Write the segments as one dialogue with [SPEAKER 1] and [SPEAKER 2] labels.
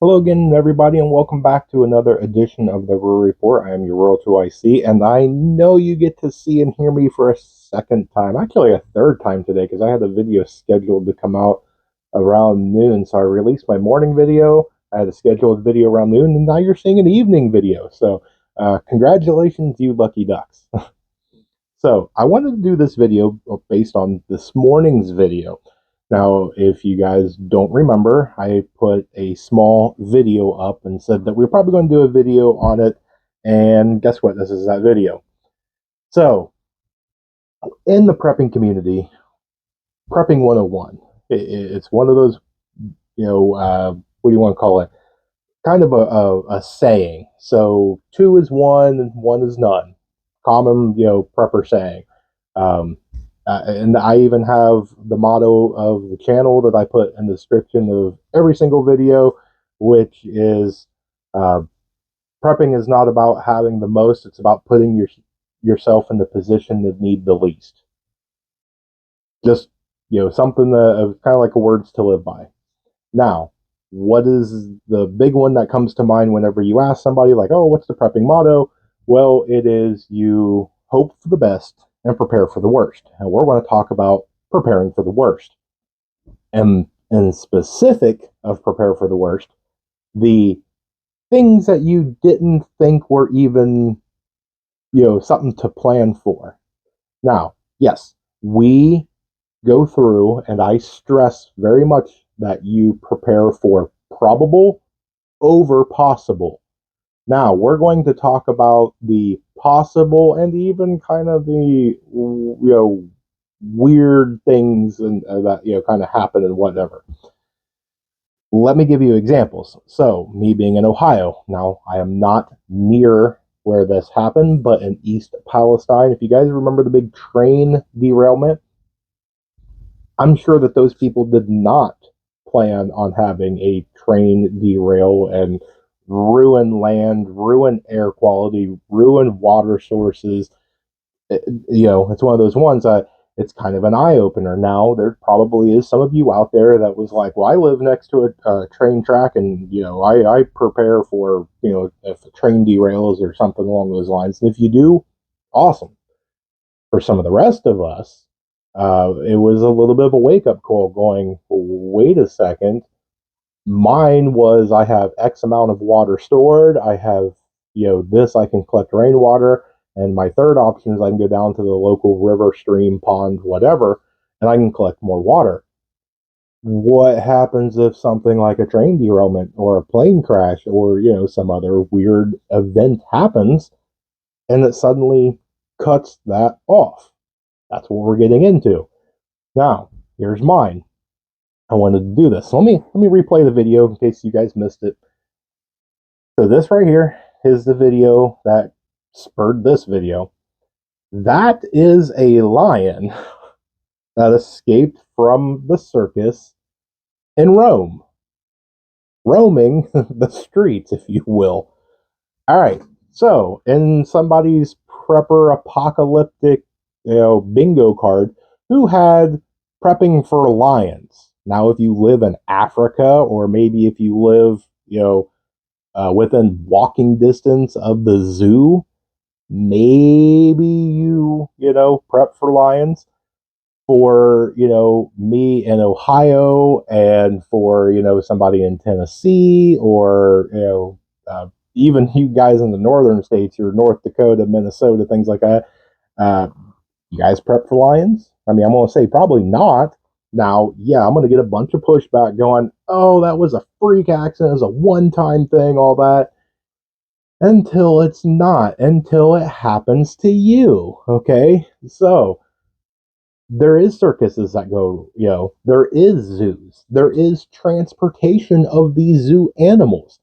[SPEAKER 1] Hello again, everybody, and welcome back to another edition of the Rural Report. I am your Rural 2IC, and I know you get to see and hear me for a second time, actually a third time today, because I had a video scheduled to come out around noon. So I released my morning video, I had a scheduled video around noon, and now you're seeing an evening video. So congratulations, you lucky ducks. So I wanted to do this video based on this morning's video. Now, if you guys don't remember, I put a small video up and said that we are probably going to do a video on it. And guess what? This is that video. So, in the prepping community, Prepping 101, it's one of those, what do you want to call it? Kind of a saying. So, two is one and one is none. Common, prepper saying. Um, and I even have the motto of the channel that I put in the description of every single video, which is uh, prepping is not about having the most, it's about putting yourself in the position that need the least. Just, something that kind of like a words to live by. Now, what is the big one that comes to mind whenever you ask somebody, like, oh, what's the prepping motto? Well, it is you hope for the best and prepare for the worst. And we're going to talk about preparing for the worst. And in specific of prepare for the worst, the things that you didn't think were even, something to plan for. Now, yes, we go through, and I stress very much that you prepare for probable over possible. Now, we're going to talk about the possible and even kind of the, weird things and that, kind of happen and whatever. Let me give you examples. So, me being in Ohio, now I am not near where this happened, but in East Palestine. If you guys remember the big train derailment, I'm sure that those people did not plan on having a train derail and ruin land, ruin air quality, ruin water sources. It's one of those ones that it's kind of an eye opener. Now, there probably is some of you out there that was like, well, I live next to a train track, and, I prepare for, if a train derails or something along those lines. And if you do, awesome. For some of the rest of us, it was a little bit of a wake up call going, wait a second. Mine was I have X amount of water stored. I have, this I can collect rainwater. And my third option is I can go down to the local river, stream, pond, whatever, and I can collect more water. What happens if something like a train derailment or a plane crash or, some other weird event happens and it suddenly cuts that off? That's what we're getting into. Now, here's mine. I wanted to do this. So let me replay the video in case you guys missed it. So this right here is the video that spurred this video. That is a lion that escaped from the circus in Rome, roaming the streets, if you will. All right. So in somebody's prepper apocalyptic, bingo card, who had prepping for lions? Now, if you live in Africa, or maybe if you live, within walking distance of the zoo, maybe prep for lions. For, me in Ohio, and for, somebody in Tennessee, or, even you guys in the northern states, your North Dakota, Minnesota, things like that, you guys prep for lions? I mean, I'm going to say probably not. Now, yeah, I'm going to get a bunch of pushback going, oh, that was a freak accident, it was a one-time thing, all that. Until it's not, until it happens to you, okay? So, there is circuses that go, there is zoos, there is transportation of these zoo animals.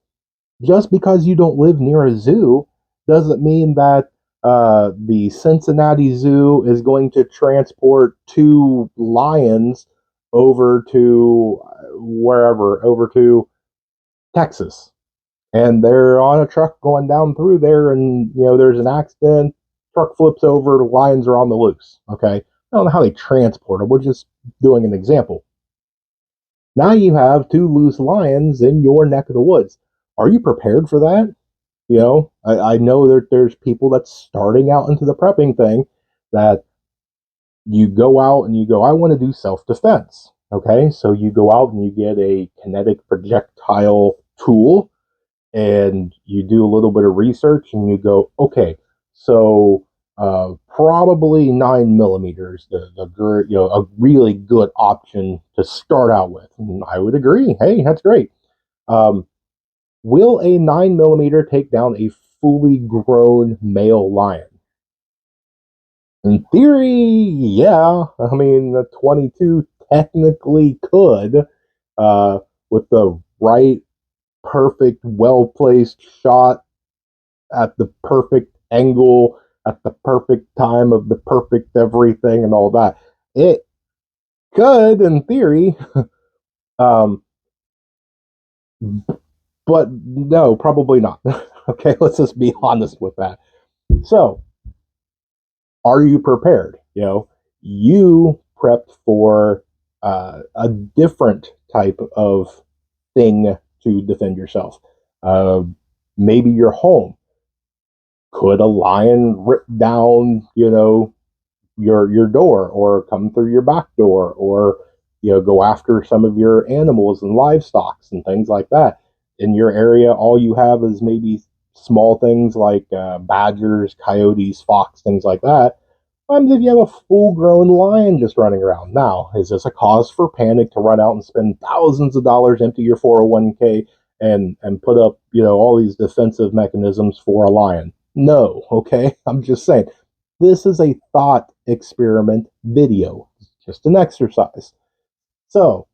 [SPEAKER 1] Just because you don't live near a zoo doesn't mean that the Cincinnati Zoo is going to transport two lions over to wherever, over to Texas. And they're on a truck going down through there, and, there's an accident, truck flips over, the lions are on the loose. Okay. I don't know how they transport them. We're just doing an example. Now you have two loose lions in your neck of the woods. Are you prepared for that? I know that there's people that's starting out into the prepping thing that you go out and you go, I want to do self defense. Okay, so you go out and you get a kinetic projectile tool and you do a little bit of research and you go, okay, so probably 9 millimeters, a really good option to start out with. And I would agree. Hey, that's great. Um, will a 9 millimeter take down a fully grown male lion? In theory, yeah. I mean, the 22 technically could, uh, with the right, perfect, well placed shot at the perfect angle, at the perfect time of the perfect everything and all that. It could, in theory, um, but no, probably not. Okay, let's just be honest with that. So, are you prepared? You prepped for a different type of thing to defend yourself. Uh, Maybe your home. Could a lion rip down, your door, or come through your back door, or go after some of your animals and livestock and things like that? In your area, all you have is maybe small things like badgers, coyotes, fox, things like that. If you have a full-grown lion just running around. Now, is this a cause for panic to run out and spend thousands of dollars, empty your 401k, and put up all these defensive mechanisms for a lion? No, okay. I'm just saying this is a thought experiment video, just an exercise. So,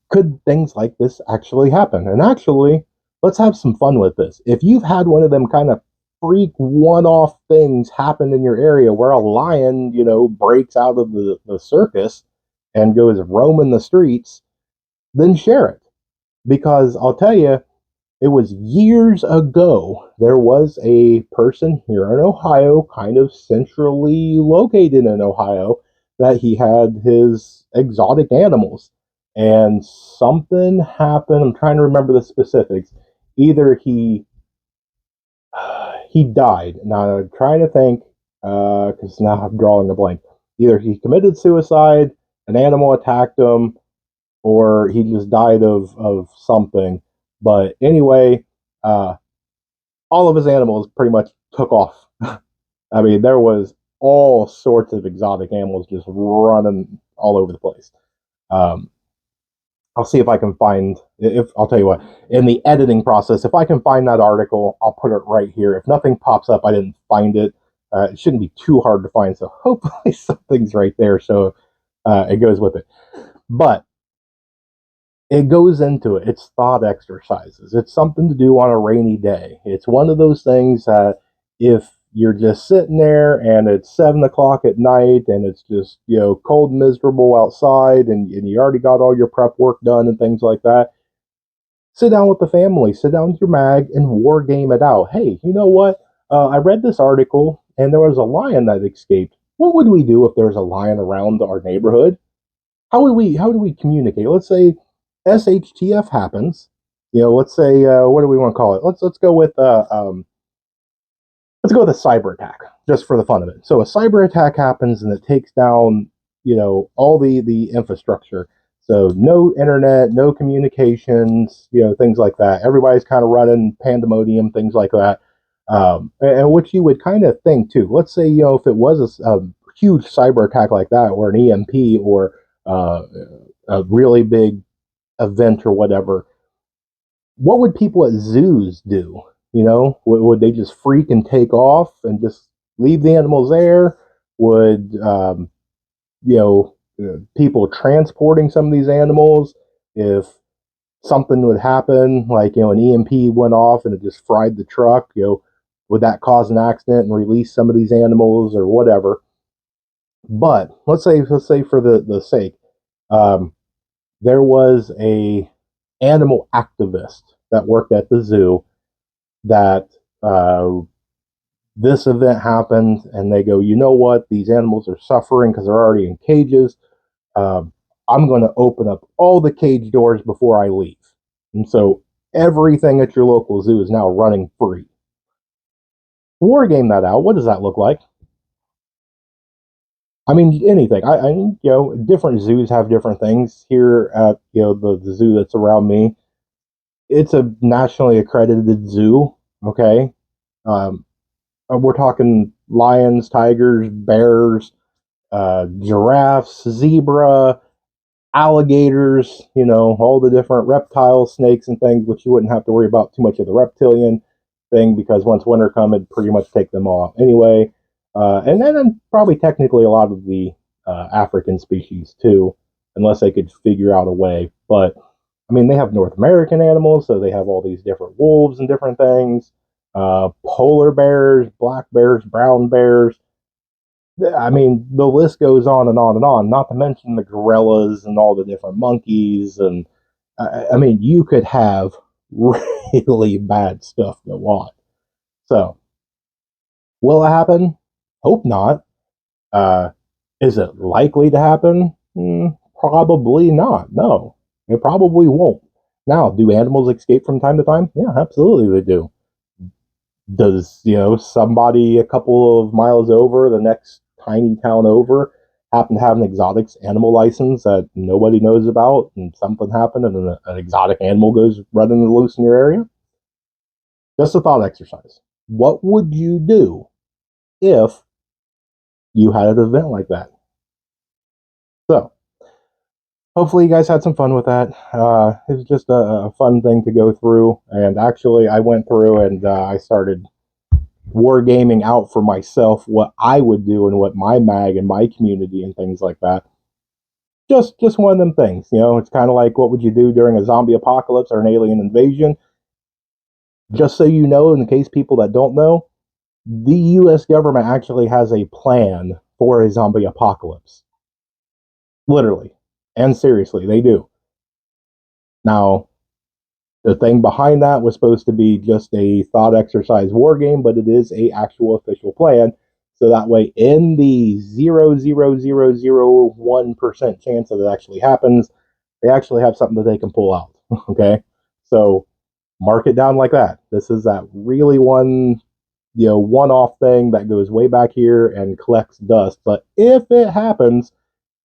[SPEAKER 1] could things like this actually happen? And actually, let's have some fun with this. If you've had one of them kind of freak one-off things happen in your area where a lion, breaks out of the circus and goes roaming the streets, then share it. Because I'll tell you, it was years ago, there was a person here in Ohio, kind of centrally located in Ohio, that he had his exotic animals. And something happened. I'm trying to remember the specifics. Either he died. Now I'm trying to think, because now I'm drawing a blank. Either he committed suicide, an animal attacked him, or he just died of something. But anyway, uh, all of his animals pretty much took off. I mean, there was all sorts of exotic animals just running all over the place. Um, I'll see if I can find. If I'll tell you what, in the editing process, if I can find that article, I'll put it right here. If nothing pops up, I didn't find it. It shouldn't be too hard to find. So hopefully something's right there. So it goes with it. But it goes into it. It's thought exercises. It's something to do on a rainy day. It's one of those things that if you're just sitting there and it's 7 o'clock at night and it's just, cold and miserable outside and you already got all your prep work done and things like that, sit down with the family, sit down with your mag and war game it out. Hey, you know what? I read this article and there was a lion that escaped. What would we do if there's a lion around our neighborhood? How do we communicate? Let's say SHTF happens. Let's say what do we want to call it? Let's go with let's go with a cyber attack just for the fun of it. So a cyber attack happens and it takes down all the infrastructure. So no internet, no communications, things like that. Everybody's kind of running pandemonium, things like that. And what you would kind of think too. Let's say if it was a huge cyber attack like that, or an EMP, or uh, a really big event or whatever, what would people at zoos do? Would they just freak and take off and just leave the animals there? Would people transporting some of these animals, if something would happen, like an EMP went off and it just fried the truck, would that cause an accident and release some of these animals or whatever? But let's say for the sake, um, there was a animal activist that worked at the zoo that this event happened and they go, you know what, these animals are suffering because they're already in cages. I'm going to open up all the cage doors before I leave. And so everything at your local zoo is now running free. War game that out. What does that look like? I mean, anything. Different zoos have different things. Here at the zoo that's around me, it's a nationally accredited zoo. Okay, um, we're talking lions, tigers, bears, giraffes, zebra, alligators, all the different reptiles, snakes, and things, which you wouldn't have to worry about too much of the reptilian thing because once winter comes, it'd pretty much take them all anyway. And then probably technically a lot of the African species too, unless they could figure out a way. But I mean, they have North American animals, so they have all these different wolves and different things, polar bears, black bears, brown bears. I mean, the list goes on and on and on, not to mention the gorillas and all the different monkeys. And I mean, you could have really bad stuff go on. So, will it happen? Hope not. Uh, is it likely to happen? Probably not. No, it probably won't. Now, do animals escape from time to time? Yeah, absolutely they do. Does somebody a couple of miles over, the next tiny town over, happen to have an exotic animal license that nobody knows about, and something happened and an exotic animal goes running loose in your area? Just a thought exercise. What would you do if you had an event like that? So, hopefully you guys had some fun with that. It was just a fun thing to go through, and actually I went through and I started wargaming out for myself what I would do and what my mag and my community and things like that. Just one of them things, it's kind of like what would you do during a zombie apocalypse or an alien invasion. Just so you know, in the case people that don't know, the US government actually has a plan for a zombie apocalypse. Literally. And seriously, they do. Now, the thing behind that was supposed to be just a thought exercise war game, but it is a actual official plan. So that way, in the 0.00001% chance that it actually happens, they actually have something that they can pull out. Okay, so mark it down like that. This is that really one-off thing that goes way back here and collects dust. But if it happens,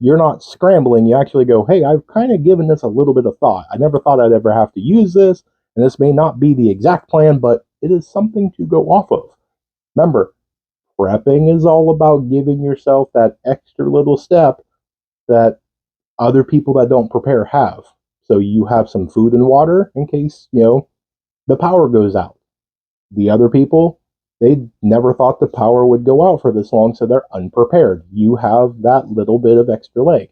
[SPEAKER 1] you're not scrambling. You actually go, hey, I've kind of given this a little bit of thought. I never thought I'd ever have to use this, and this may not be the exact plan, but it is something to go off of. Remember, prepping is all about giving yourself that extra little step that other people that don't prepare have. So you have some food and water in case, the power goes out. The other people, they never thought the power would go out for this long, so they're unprepared. You have that little bit of extra leg.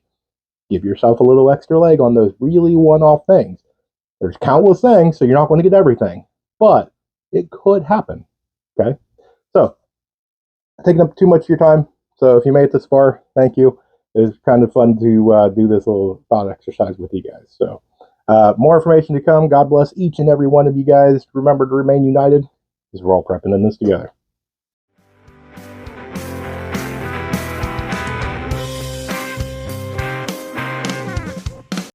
[SPEAKER 1] Give yourself a little extra leg on those really one-off things. There's countless things, so you're not going to get everything, but it could happen. Okay? So, taking up too much of your time. So, if you made it this far, thank you. It was kind of fun to do this little thought exercise with you guys. So, more information to come. God bless each and every one of you guys. Remember to remain united because we're all prepping in this together.